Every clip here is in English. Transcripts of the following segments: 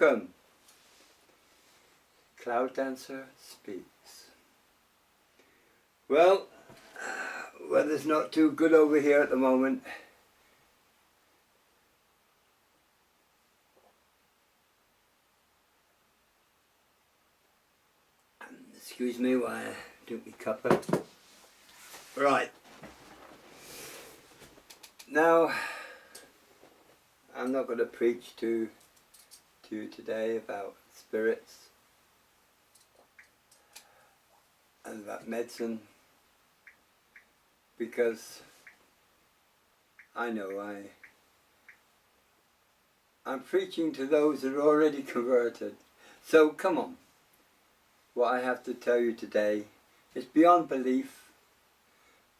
welcome. Cloud Dancer speaks. Well, weather's not too good over here at the moment. Excuse me while I drink my cuppa. Right. Now, I'm not going to preach to you today about spirits and about medicine, because I know I'm preaching to those that are already converted. So come on. What I have to tell you today is beyond belief.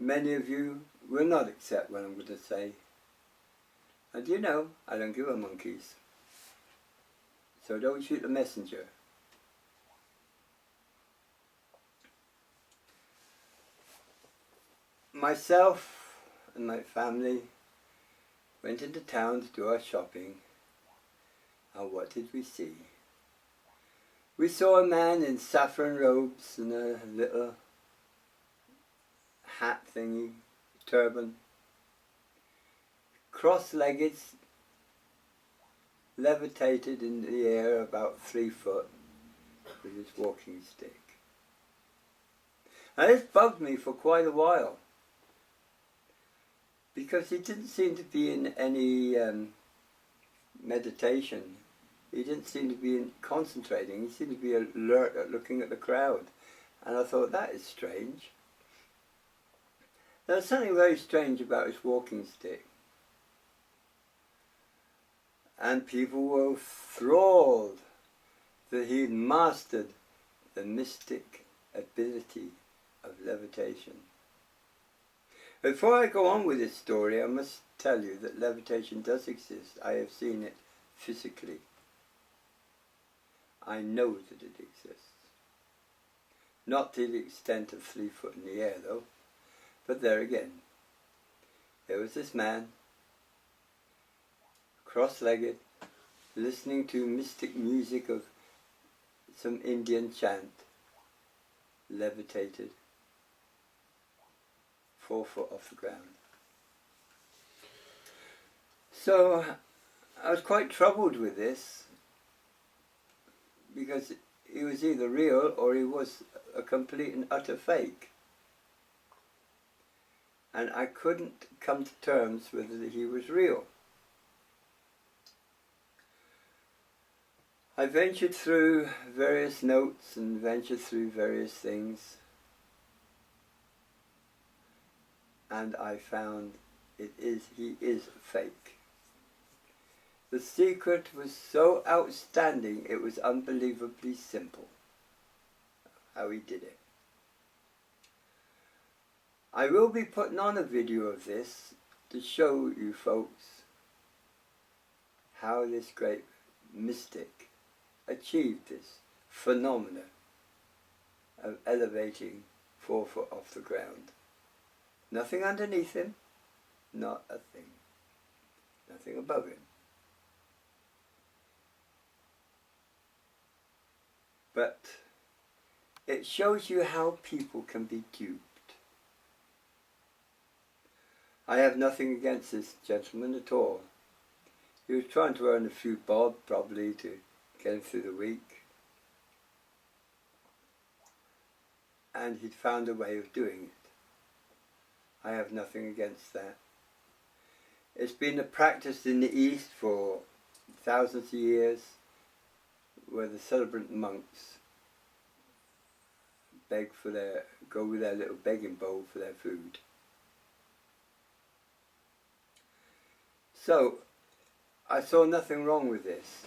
Many of you will not accept what I'm going to say. And you know, I don't give a monkeys. So don't shoot the messenger. Myself and my family went into town to do our shopping. And what did we see? We saw a man in saffron robes and a little hat thingy, turban, cross-legged, levitated in the air about 3 foot with his walking stick. And this bugged me for quite a while, because he didn't seem to be in any meditation. He didn't seem to be concentrating. He seemed to be alert at looking at the crowd. And I thought, that is strange. There was something very strange about his walking stick. And people were enthralled that he'd mastered the mystic ability of levitation. Before I go on with this story, I must tell you that levitation does exist. I have seen it physically. I know that it exists. Not to the extent of 3 foot in the air though, but there again, there was this man, cross-legged, listening to mystic music of some Indian chant, levitated 4 foot off the ground. So I was quite troubled with this, because he was either real or he was a complete and utter fake. And I couldn't come to terms with whether he was real. I ventured through various notes and ventured through various things, and I found he is fake. The secret was so outstanding, it was unbelievably simple how he did it. I will be putting on a video of this to show you folks how this great mystic achieved this phenomena of elevating 4 foot off the ground. Nothing underneath him, not a thing. Nothing above him. But it shows you how people can be duped. I have nothing against this gentleman at all. He was trying to earn a few bob, probably, to get him through the week. And he'd found a way of doing it. I have nothing against that. It's been a practice in the East for thousands of years, where the celebrant monks go with their little begging bowl for their food. So, I saw nothing wrong with this.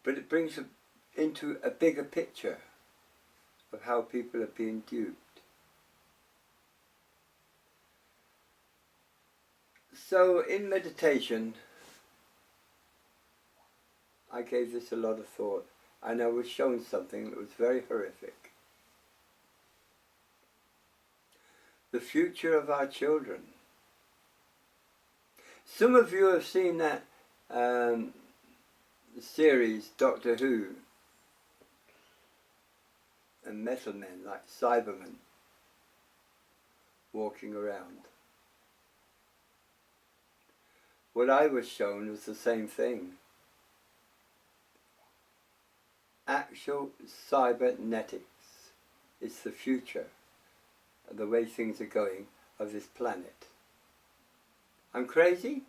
But it brings into a bigger picture of how people are being duped. So, in meditation, I gave this a lot of thought, and I was shown something that was very horrific. The future of our children. Some of you have seen that the series Doctor Who and metal men like Cybermen walking around. What I was shown was the same thing. Actual cybernetics is the future of the way things are going of this planet. I'm crazy?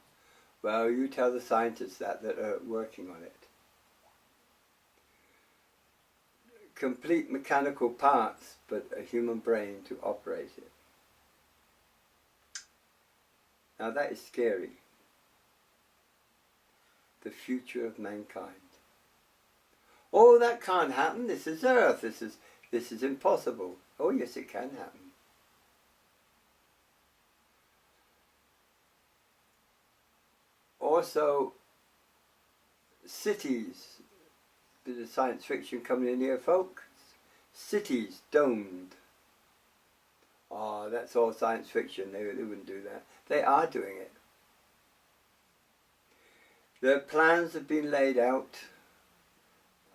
Well, you tell the scientists that are working on it. Complete mechanical parts, but a human brain to operate it. Now that is scary. The future of mankind. Oh, that can't happen. This is Earth. This is impossible. Oh, yes, it can happen. Also, cities. Bit of science fiction coming in here, folks. Cities domed. Oh, that's all science fiction. They wouldn't do that. They are doing it. Their plans have been laid out,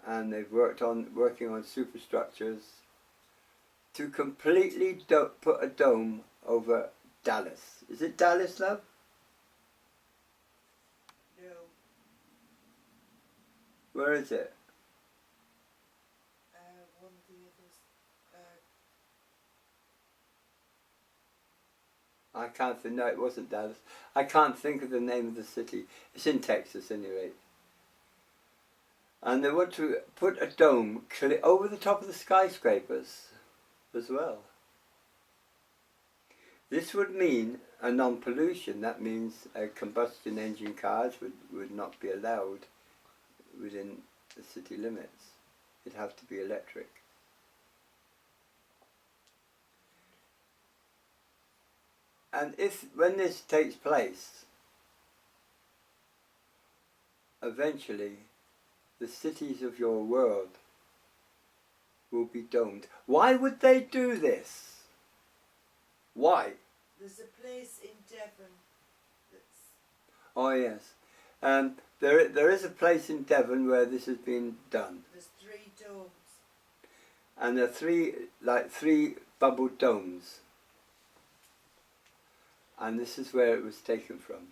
and they've working on superstructures to completely put a dome over Dallas. Is it Dallas, love? No. Where is it? One of the others. I can't think. No, it wasn't Dallas. I can't think of the name of the city. It's in Texas, anyway. And they want to put a dome over the top of the skyscrapers as well. This would mean a non-pollution. That means combustion engine cars would not be allowed within the city limits. It'd have to be electric. And when this takes place, eventually the cities of your world will be domed. Why would they do this? Why? There's a place in Devon that's... Oh yes. There is a place in Devon where this has been done. There's 3 domes. And there are three bubble domes. And this is where it was taken from.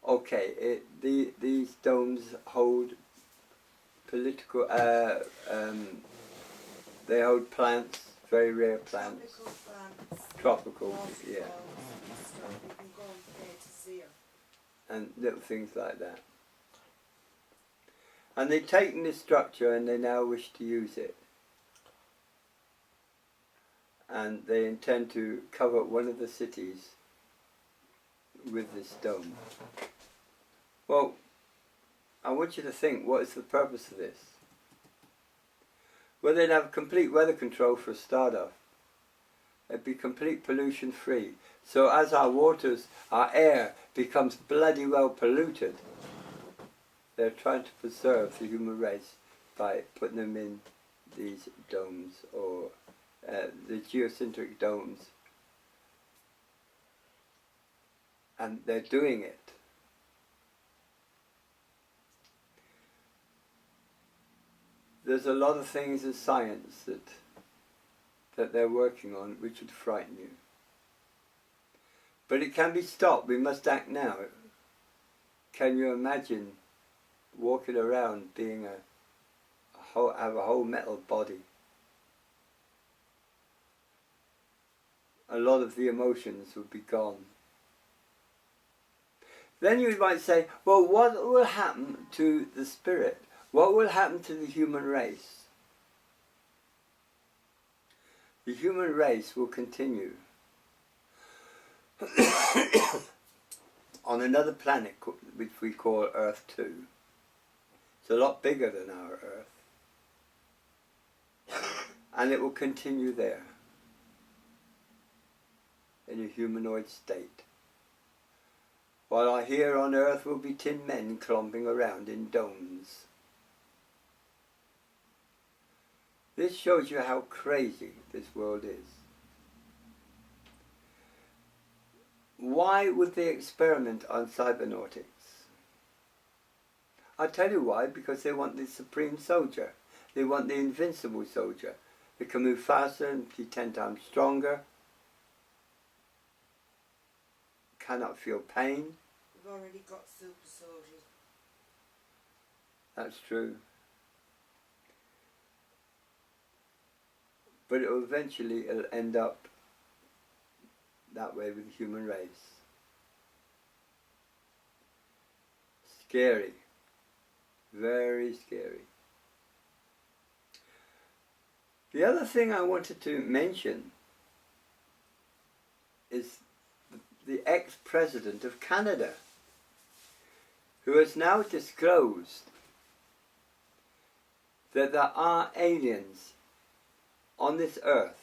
Okay, these domes hold political, they hold plants, very rare plants. Tropical plants. Tropical, Waterfalls yeah. and stuff. You can go and pay to see 'em. And little things like that. And they've taken this structure and they now wish to use it. And they intend to cover one of the cities with this dome. Well, I want you to think, what is the purpose of this? Well, they'd have complete weather control for a start off. It'd be complete pollution free. So as our waters, our air becomes bloody well polluted, they're trying to preserve the human race by putting them in these domes, or the geocentric domes. And they're doing it. There's a lot of things in science that they're working on which would frighten you. But it can be stopped. We must act now. Can you imagine walking around being have a whole metal body? A lot of the emotions would be gone. Then you might say, well, what will happen to the spirit? What will happen to the human race? The human race will continue on another planet which we call Earth 2. It's a lot bigger than our Earth. And it will continue there in a humanoid state. While here on Earth will be tin men clomping around in domes. This shows you how crazy this world is. Why would they experiment on cybernautics? I'll tell you why, because they want the supreme soldier. They want the invincible soldier. They can move faster and be 10 times stronger. Cannot feel pain. We've already got super soldiers. That's true. But it'll end up that way with the human race. Scary. Very scary. The other thing I wanted to mention is the ex-president of Canada, who has now disclosed that there are aliens on this earth.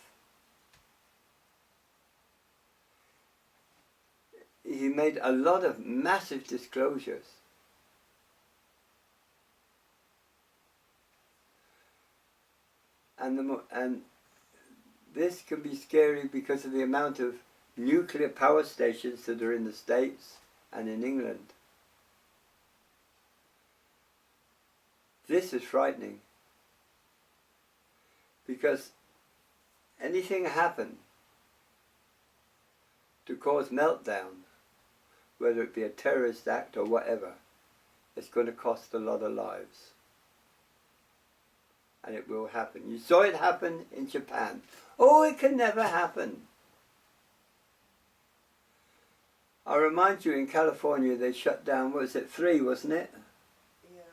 He made a lot of massive disclosures. And this can be scary because of the amount of nuclear power stations that are in the States and in England. This is frightening, because anything happen to cause meltdown, whether it be a terrorist act or whatever, it's going to cost a lot of lives. And it will happen. You saw it happen in Japan. Oh, it can never happen. I remind you, in California they shut down, what was it, 3, wasn't it? Yeah.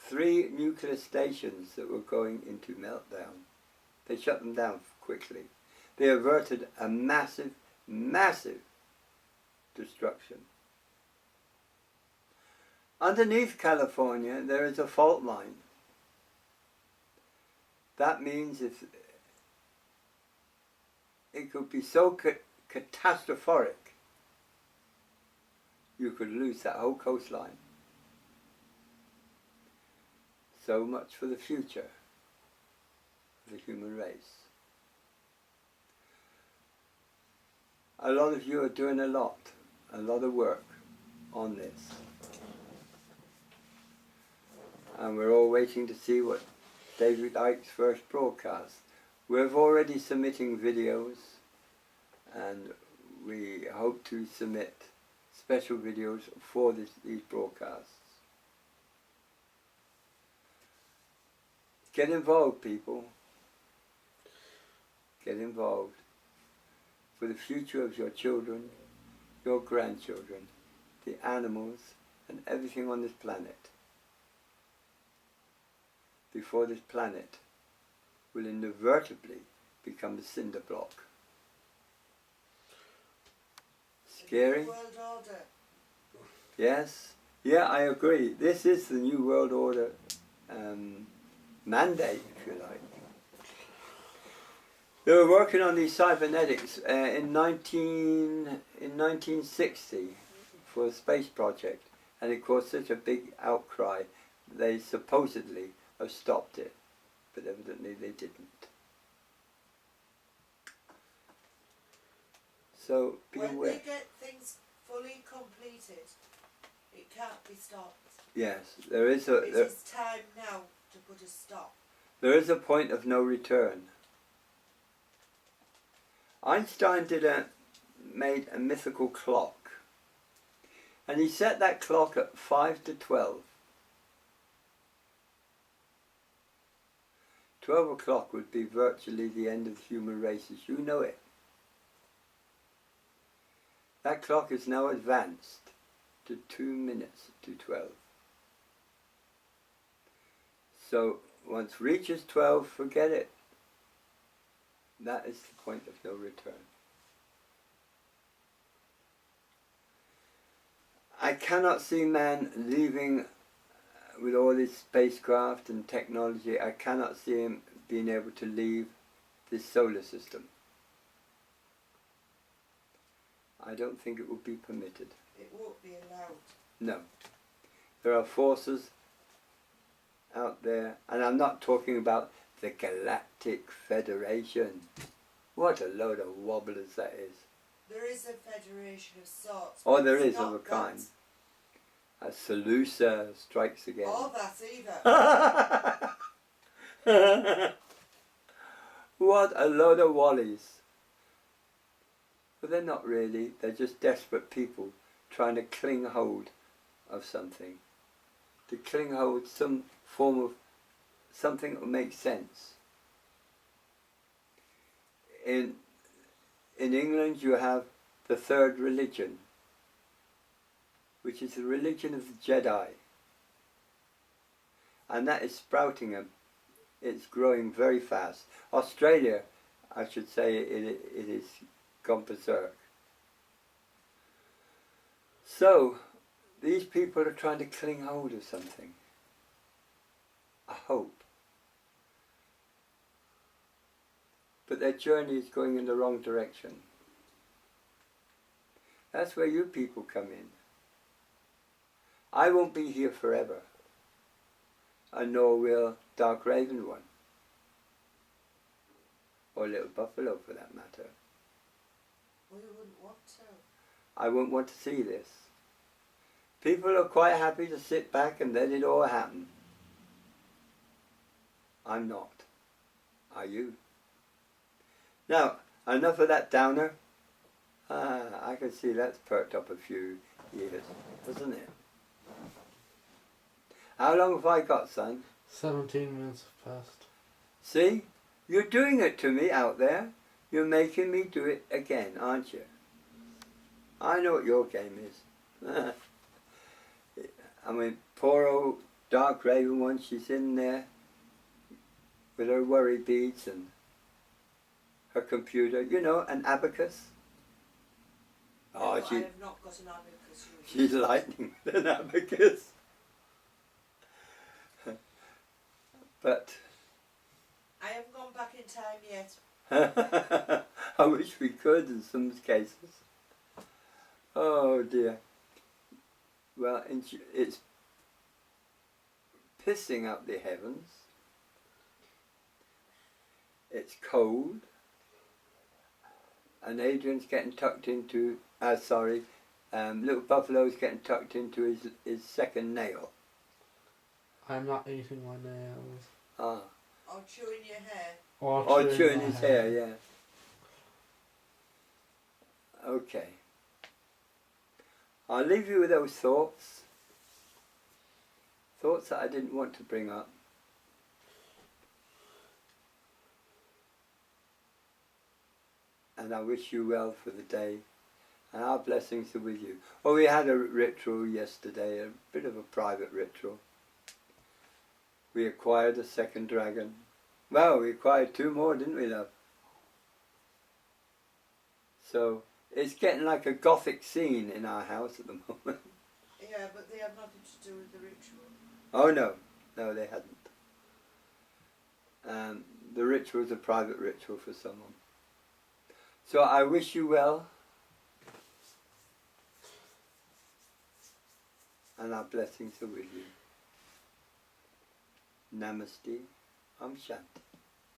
3 nuclear stations that were going into meltdown. They shut them down quickly. They averted a massive, massive destruction. Underneath California there is a fault line. That means if it could be so catastrophic, you could lose that whole coastline. So much for the future of the human race. A lot of you are doing a lot of work on this. And we're all waiting to see what David Icke's first broadcast. We're already submitting videos, and we hope to submit special videos for these broadcasts. Get involved, people. Get involved for the future of your children, your grandchildren, the animals, and everything on this planet. Before this planet will inevitably become a cinder block. Scary? The New World Order. Yes. Yeah, I agree. This is the New World Order mandate, if you like. They were working on these cybernetics in 1960 for a space project, and it caused such a big outcry. They supposedly have stopped it, but evidently they didn't. So be when aware. they get things fully completed, it can't be stopped. Yes, there is It is time now to put a stop. there is a point of no return. Einstein made a mythical clock, and he set that clock at 5 to 12. 12 o'clock would be virtually the end of the human race as you know it. That clock is now advanced to 2 minutes to 12. So once reaches 12, forget it. That is the point of no return. I cannot see man leaving with all this spacecraft and technology. I cannot see him being able to leave this solar system. I don't think it will be permitted. It won't be allowed. No. There are forces out there, and I'm not talking about the Galactic Federation. What a load of wobblers that is. There is a federation of sorts. Oh, but there it's is, of not a kind. A Salusa strikes again. Oh, that's either. What a load of wallies. But they're not really, they're just desperate people trying to cling hold of something. To cling hold some form of something that will make sense. In England you have the third religion, which is the religion of the Jedi. And that is sprouting, it's growing very fast. Australia, I should say, it is gone berserk. So, these people are trying to cling hold of something. A hope. But their journey is going in the wrong direction. That's where you people come in. I won't be here forever. And nor will Dark Raven One. Or Little Buffalo for that matter. We wouldn't want to. I won't want to see this. People are quite happy to sit back and let it all happen. I'm not. Are you? Now, enough of that downer. I can see that's perked up a few years, doesn't it? How long have I got, son? 17 minutes have passed. See? You're doing it to me out there. You're making me do it again, aren't you? I know what your game is. I mean, poor old Dark Raven One, she's in there with her worry beads and her computer, you know, an abacus. Oh, No, I have not got an abacus. she's lightning with an abacus. But I haven't gone back in time yet. I wish we could in some cases. Oh dear. Well, it's pissing up the heavens. It's cold. And Adrian's getting tucked into, Little Buffalo's getting tucked into his second nail. I'm not eating my nails. Ah. Or chewing your hair. Or chewing my his hair, yeah. Okay. I'll leave you with those thoughts. Thoughts that I didn't want to bring up. And I wish you well for the day. And our blessings are with you. Well, we had a ritual yesterday, a bit of a private ritual. We acquired a second dragon. Well, we acquired 2 more, didn't we, love? So, it's getting like a gothic scene in our house at the moment. Yeah, but they have nothing to do with the ritual. Oh, no. No, they hadn't. The ritual is a private ritual for someone. So, I wish you well. And our blessings are with you. Namaste. Om Shanti.